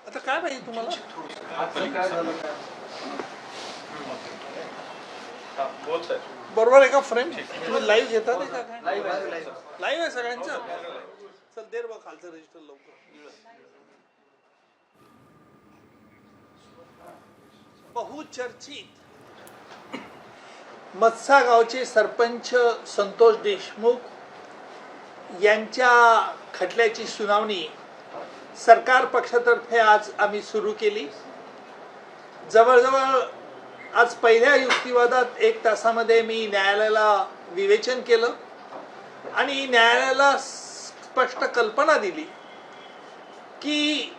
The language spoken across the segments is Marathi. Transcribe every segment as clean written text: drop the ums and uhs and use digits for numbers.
आता काय पाहिजे तुम्हाला? बरोबर आहे का फ्रेम? तुम्ही लाईव्ह घेता नाही का? काय लाईव्ह आहे सगळ्यांचं? चल देर बघ खालचं रजिस्टर लवकर. बहुचर्चित मत्सा गावचे सरपंच संतोष देशमुख यांच्या खटल्याची सुनावणी सरकार पक्षातर्फे आज आम्ही सुरू केली. जवळजवळ आज पहिल्या युक्तिवादात 1 तासामध्ये मी न्यायालयाला विवेचन केलं आणि न्यायालयाला स्पष्ट कल्पना दिली की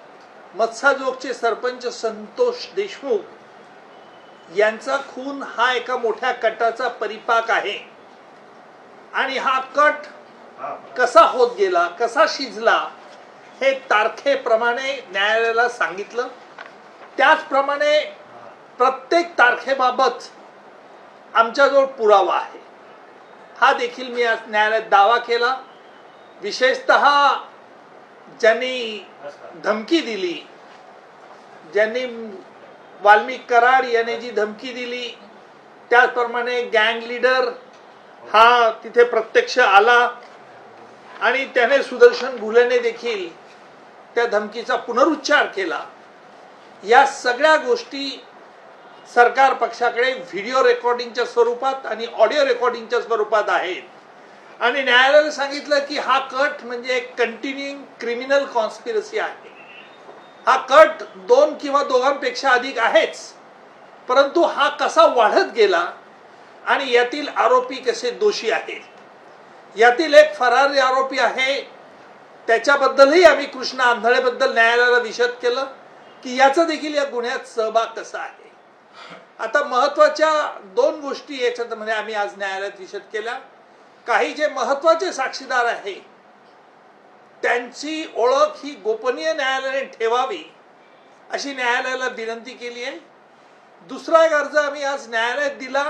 मत्साजोगचे सरपंच संतोष देशमुख यांचा खून हा एका मोठ्या कटाचा परिपाक आहे आणि हा कट कसा होत गेला, कसा शिजला हे तारखेप्रमाणे न्यायालयाला सांगितलं. त्याचप्रमाणे प्रत्येक तारखेबाबत आमच्याजवळ पुरावा आहे हा देखील मी आज न्यायालयात दावा केला. विशेषतः ज्यांनी धमकी दिली, ज्यांनी वाल्मिक कराड याने जी धमकी दिली, त्याचप्रमाणे गँग लीडर हा तिथे प्रत्यक्ष आला आणि त्याने सुदर्शन घुलेने देखील त्या धमकीचा पुनरुच्चार केला. या सगळ्या गोष्टी सरकार पक्षाकडे व्हिडिओ रेकॉर्डिंगच्या स्वरूपात आणि ऑडिओ रेकॉर्डिंगच्या स्वरूपात आहेत आणि न्यायालयाने सांगितलं की हा कट म्हणजे एक कंटिन्युइंग क्रिमिनल कॉन्स्पिरसी आहे. हा कट 2 किंवा दोघांपेक्षा अधिक आहेच, परंतु हा कसा वाढत गेला आणि यातील आरोपी कसे दोषी आहेत. यातील एक फरारी आरोपी आहे, त्याच्याबद्दलही आम्ही कृष्णा आंधळेबद्दल न्यायालयाला विशद केलं की याचा देखील या गुन्ह्यात सहभाग कसा आहे. आता महत्वाच्या 2 गोष्टी याच्यामध्ये आम्ही आज न्यायालयात विशद केल्या. काही जे महत्वाचे साक्षीदार आहे त्यांची ओळख ही गोपनीय न्यायालयाने ठेवावी अशी न्यायालयाला विनंती केली आहे. दुसरा एक अर्ज आम्ही आज न्यायालयात दिला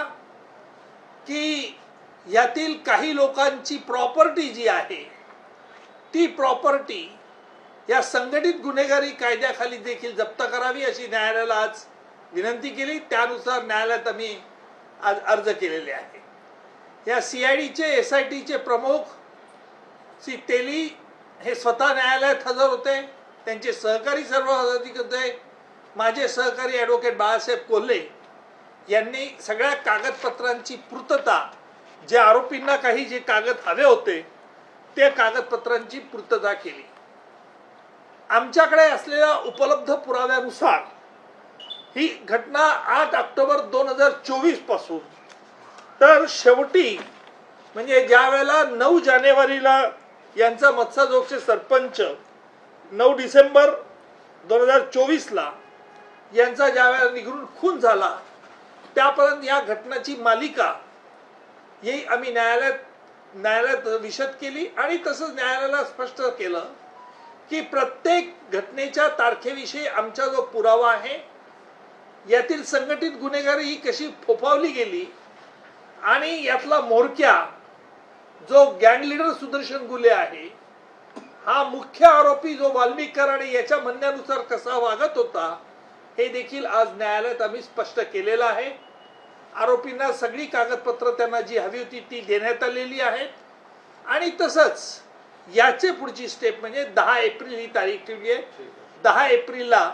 की यातील काही लोकांची प्रॉपर्टी जी आहे ती प्रॉपर्टी या संघटित गुन्हेगारी कायद्याखाली देखील जप्त करावी अशी न्यायालयाला आज विनंती केली. त्यानुसार न्यायालयात आम्ही आज अर्ज केलेले आहे. या CIDचे SITचे प्रमुख श्री तेली हे स्वतः न्यायालयात हजर होते. त्यांचे सहकारी सर्व हजर होते. माझे सहकारी ॲडव्होकेट बाळासाहेब कोल्हे यांनी सगळ्या कागदपत्रांची पूर्तता, जे आरोपींना काही जे कागद हवे होते ते कागदपत्रांची पूर्तता केली. आमच्याकडे असलेल्या उपलब्ध पुराव्यानुसार ही घटना 8 ऑक्टोबर 2024 पासून तर शेवटी म्हणजे ज्या वेळेला 9 जानेवारीला यांचा मत्साजोगचे सरपंच 9 डिसेंबर 2024ला यांचा ज्या वेळेला निघून खून झाला त्यापर्यंत या घटनाची मालिका ही आम्ही न्यायालयात विशद केली आणि तसंच न्यायालयाला स्पष्ट केलं की प्रत्येक घटनेच्या तारखेविषयी आमचा जो पुरावा आहे, यातील संघटित गुन्हेगारी ही कशी फोफावली गेली आणि यातला म्होरक्या जो गँग लीडर सुदर्शन घुले आहे हा मुख्य आरोपी जो वाल्मिक कराड याच्या म्हणण्यानुसार कसा वागत होता हे देखील आज न्यायालयात आम्ही स्पष्ट केलेलं आहे. आरोपींना सगळी कागदपत्र त्यांना जी हवी होती ती देण्यात आलेली आहेत आणि तसंच याचे पुढची स्टेप म्हणजे 10 एप्रिल ही तारीख ठेवली आहे. 10 एप्रिलला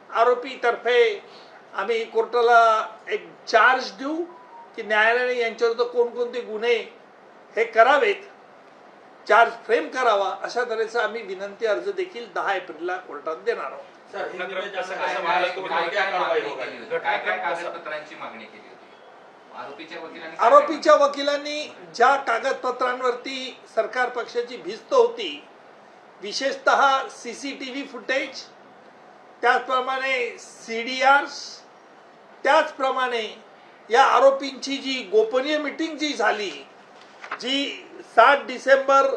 आरोपीतर्फे आम्ही कोर्टाला एक चार्ज देऊ की न्यायालयाने यांच्याविरुद्ध कोणकोणते गुन्हे हे करावेत, चार्ज फ्रेम करावा अशा तऱ्हेचा आम्ही विनंती अर्ज देखील 10 एप्रिलला कोर्टात देणार आहोत. आरोपीच्या वकिलांनी ज्या कागदपत्रांवरती सरकार पक्षाची भिस्त होती, विशेषतः CCTV फुटेज, त्याचप्रमाणे CDRs, त्याचप्रमाणे या आरोपींची जी गोपनीय मीटिंग जी झाली जी 7 डिसेंबर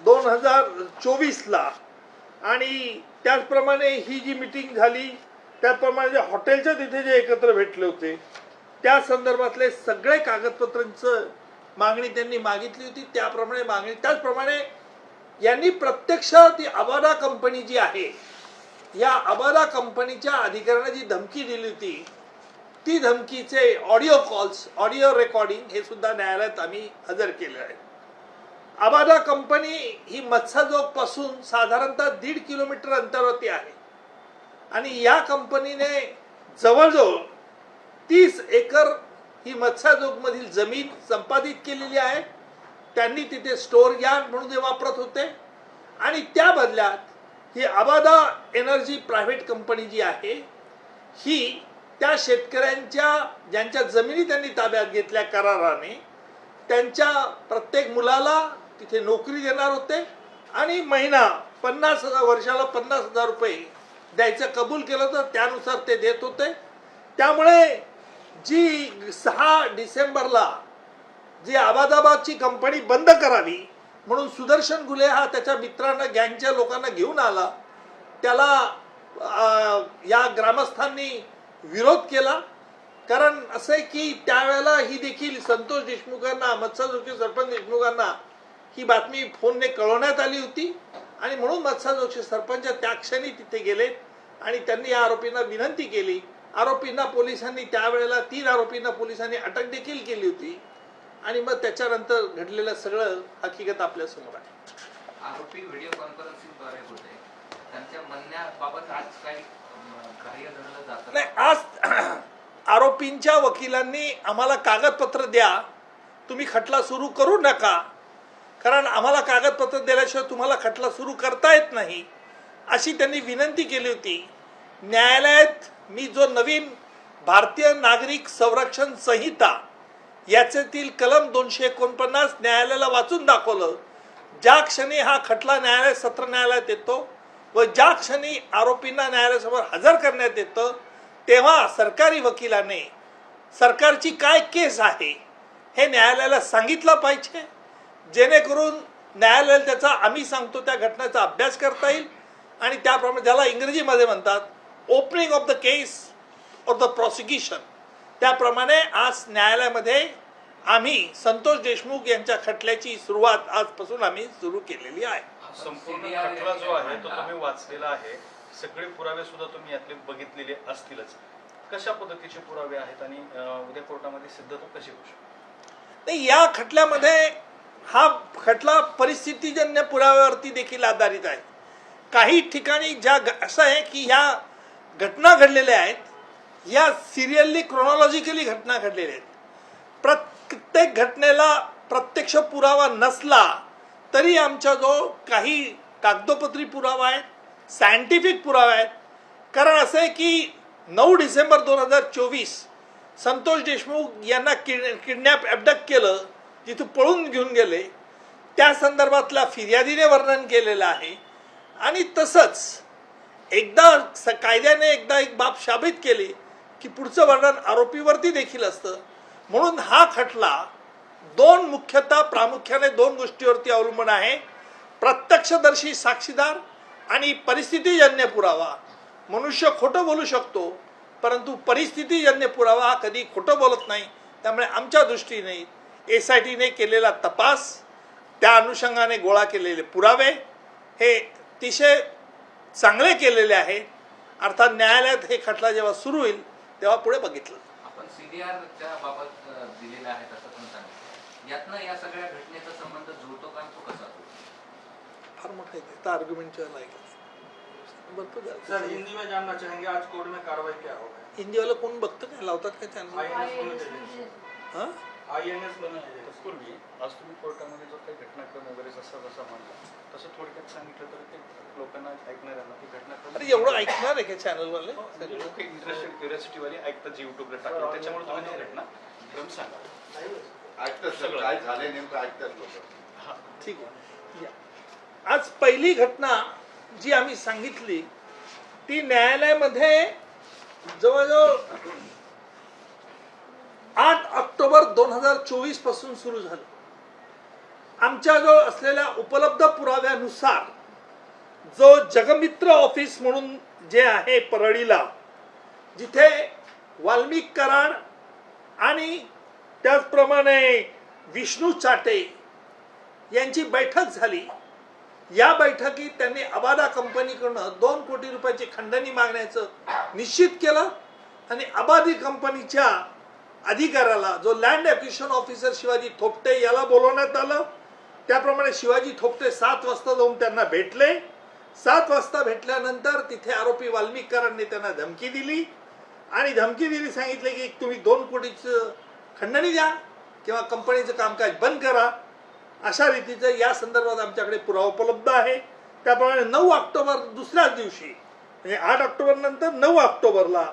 2024ला आणि त्याचप्रमाणे ही जी मीटिंग झाली त्याचप्रमाणे हॉटेलच्या तिथे जे एकत्र भेटले होते त्या संदर्भातले सगळे कागदपत्रांचं मागणी त्यांनी मागितली होती त्याप्रमाणे मागणी. त्याचप्रमाणे यांनी प्रत्यक्ष ती अवाडा कंपनी जी आहे या अबादा कंपनीच्या अधिकाऱ्याने जी धमकी दिली होती ती धमकीचे ऑडिओ कॉल्स, ऑडिओ रेकॉर्डिंग हे सुद्धा न्यायालयात आम्ही हजर केले आहे. अबादा कंपनी ही मत्स्यजोग पासून साधारणतः 1.5 किलोमीटर अंतरावरती आहे आणि या कंपनीने जवळजवळ 30 एकर ही मत्स्यजोग मधील जमीन संपादित केलेली आहे. त्यांनी तिथे स्टोअर यार्ड म्हणून ते वापरत होते आणि त्या बदल्यात ही अबादा एनर्जी प्रायव्हेट कंपनी जी आहे ही त्या शेतकऱ्यांच्या ज्यांच्या जमिनी त्यांनी ताब्यात घेतल्या कराराने त्यांच्या प्रत्येक मुलाला तिथे नोकरी देणार होते आणि महिना 50,000 वर्षाला 50,000 रुपये द्यायचं कबूल केलं तर त्यानुसार ते देत होते. त्यामुळे जी 6 डिसेंबरला जी अबादाबादची कंपनी बंद करावी म्हणून सुदर्शन घुले हा त्याच्या मित्रांना गँगच्या लोकांना घेऊन आला. त्याला या ग्रामस्थांनी विरोध केला. कारण असं आहे की त्यावेळेला ही देखील संतोष देशमुखांना, मत्स्यजोगचे सरपंच देशमुखांना ही बातमी फोनने कळवण्यात आली होती आणि म्हणून मत्स्यजोगचे सरपंच त्या क्षणी तिथे गेले आणि त्यांनी या आरोपींना विनंती केली. आरोपींना पोलिसांनी त्यावेळेला 3 आरोपींना पोलिसांनी अटक देखील केली होती आणि मग त्याच्यानंतर घडलेलं सगळं हकीकत आपल्या समोर आहे. आरोपी व्हिडिओ कॉन्फरन्सिंगद्वारे होते, त्यांच्या म्हणण्याबाबत आज काही कार्य धरलं जातं नाही. आज आरोपींच्या वकिलांनी आम्हाला कागदपत्र द्या, तुम्ही खटला सुरू करू नका, कारण आम्हाला कागदपत्र दिल्याशिवाय तुम्हाला खटला सुरू करता येत नाही अशी त्यांनी विनंती केली होती. न्यायालयात मी जो नवीन भारतीय नागरिक संरक्षण संहिता याच्यातील कलम 249 न्यायालयाला वाचून दाखवलं. ज्या क्षणी हा खटला न्यायालय सत्र न्यायालयात येतो व ज्या क्षणी आरोपींना न्यायालयासमोर हजर करण्यात येतं तेव्हा सरकारी वकिलाने सरकारची काय केस आहे हे न्यायालयाला सांगितलं पाहिजे, जेणेकरून न्यायालयाला त्याचा आम्ही सांगतो त्या घटनेचा अभ्यास करता येईल आणि त्याप्रमाणे ज्याला इंग्रजीमध्ये म्हणतात opening of the case of the prosecution, त्याप्रमाणे आज न्यायालयामध्ये आम्ही संतोष देशमुख यांच्या खटल्याची सुरुवात आजपासून आम्ही सुरू केलेली आहे. संपूर्ण खटला जो आहे तो तुम्ही वाचलेला आहे, सगळे पुरावे सुद्धा तुम्ही यातले बघितलेले असतीलच. कशा पद्धतीचे पुरावे आहेत आणि उद्या कोर्टामध्ये सिद्धता कशी होऊ शकते? नाही, या खटल्यामध्ये हा खटला परिस्थितीजन्य पुराव्यावरती देखील आधारित आहे. काही ठिकाणी ज्या असं आहे की ह्या घटना घडलेल्या आहेत, या सिरियली क्रोनॉलॉजिकली घटना घडलेल्या आहेत. प्रत्येक घटनेला प्रत्यक्ष पुरावा नसला तरी आमच्याजवळ काही कागदोपत्री पुरावा आहे, सायंटिफिक पुरावा आहेत. कारण असं आहे की 9 डिसेंबर 2024 संतोष देशमुख यांना किडनॅप ॲबडक्ट केलं, जिथं पळून घेऊन गेले, त्या संदर्भातल्या फिर्यादीने वर्णन केलेलं आहे. आणि तसंच एकदा कायद्याने एकदा एक बाब साबित केली की पुढचं वर्णन आरोपीवरती देखील असतं. म्हणून हा खटला प्रामुख्याने 2 गोष्टीवरती अवलंबून आहे: प्रत्यक्षदर्शी साक्षीदार आणि परिस्थितीजन्य पुरावा. मनुष्य खोटं बोलू शकतो, परंतु परिस्थितीजन्य पुरावा हा कधी खोटं बोलत नाही. त्यामुळे आमच्या दृष्टीने SITने केलेला तपास, त्या अनुषंगाने गोळा केलेले पुरावे हे अतिशय चांगले केलेले आहेत. अर्थात न्यायालयात हे खटला जेव्हा सुरू होईल तेव्हा पुढे बघितलं. आपण CDRच्या बाबत दिलेला आहे असं पण सांगितलं. यातनं या सगळ्या घटनेचा संबंध जुळतो का, तो कसा जुळतो? फार मोठा आहे, आर्ग्युमेंटच्या लायक सर, हिंदी में जानना चाहेंगे आज कोर्ट में कार्रवाई क्या होगा? हिंदी वाला कोण बघतं काय, लावतात काय चॅनल? INS तत्पूर्वी आज तुम्ही कोर्टामध्ये जो काही घटनाक्रम वगैरे जसा म्हणला तसं थोडक्यात सांगितलं तर ते लोकांना ऐकणाऱ्यांना ती घटनाक्रम. अरे एवढं ऐकणार आहे का चॅनलवाले? लोक इंटरेस्टेड क्युरियोसिटीवाली ऐकतात, युट्यूबला टाकतात, त्याच्यामुळे तुम्ही ती घटनाक्रम सांगा. ऐकतात सगळं काय झाले नेमकं ऐकतात लोक. हां, ठीक आहे. आज पहिली घटना जी आम्ही सांगितली ती न्यायालयामध्ये जवळजवळ 8 ऑक्टोबर 2024 पासून सुरू झालं. आमच्याजवळ असलेल्या उपलब्ध पुराव्यानुसार जो जगमित्र ऑफिस म्हणून जे आहे परळीला, जिथे वाल्मिक कराड आणि त्याचप्रमाणे विष्णू चाटे यांची बैठक झाली या बैठकीत त्यांनी अबादा कंपनीकडनं 2 कोटी रुपयाची खंडणी मागण्याचं निश्चित केलं आणि अबादी कंपनीच्या अधिकाऱ्याला जो land acquisition officer Shivaji Thopte याला बोलवण्यात आलं. त्याप्रमाणे शिवाजी थोपटे 7 वाजता जाऊन त्यांना भेटले. 7 वाजता भेटल्यानंतर तिथे आरोपी वाल्मिक कराडने त्यांना धमकी दिली आणि धमकी दिली, सांगितले की तुम्ही 2 कोटीचं खंडणी द्या किंवा कंपनीचं कामकाज बंद करा. अशा रीतीचं या संदर्भात आमच्याकडे पुरावा उपलब्ध आहे. त्याप्रमाणे 9 ऑक्टोबर दुसऱ्याच दिवशी म्हणजे 8 ऑक्टोबर नंतर 9 ऑक्टोबरला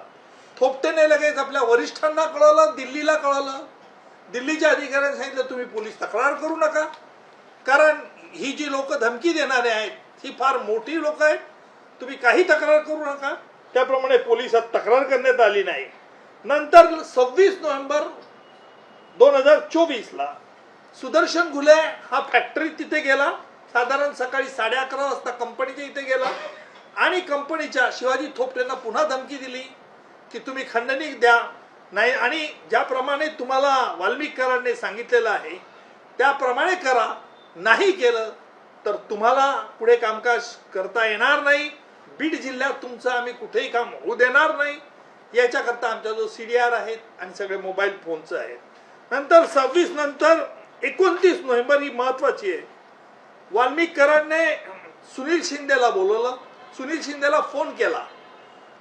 थोपटेने लगेच आपल्या वरिष्ठांना कळवलं, दिल्लीला कळवलं. दिल्लीच्या अधिकाऱ्यांनी सांगितलं तुम्ही पोलीस तक्रार करू नका, कारण ही जी लोक धमकी देणारे आहेत ही फार मोठी लोक आहेत, तुम्ही काही तक्रार करू नका. त्याप्रमाणे पोलिसात तक्रार करण्यात आली नाही. नंतर 26 नोव्हेंबर 2024ला सुदर्शन घुले हा फॅक्टरीत तिथे गेला. साधारण सकाळी 11:30 वाजता कंपनीच्या इथे गेला आणि कंपनीच्या शिवाजी थोपटेंना पुन्हा धमकी दिली की तुम्ही खंडणी द्या नाही आणि ज्याप्रमाणे तुम्हाला वाल्मिक कराडने सांगितलेलं आहे त्याप्रमाणे करा, नाही केलं तर तुम्हाला पुढे कामकाज करता येणार नाही. बीड जिल्ह्यात तुमचं आम्ही कुठेही काम होऊ देणार नाही. याच्याकरता आमचा जो CDR आहेत आणि सगळे मोबाईल फोनचं आहेत. नंतर 26 नंतर 29 नोव्हेंबर ही महत्वाची आहे. वाल्मिक कराडने सुनील शिंदेला बोलवलं, सुनील शिंदेला फोन केला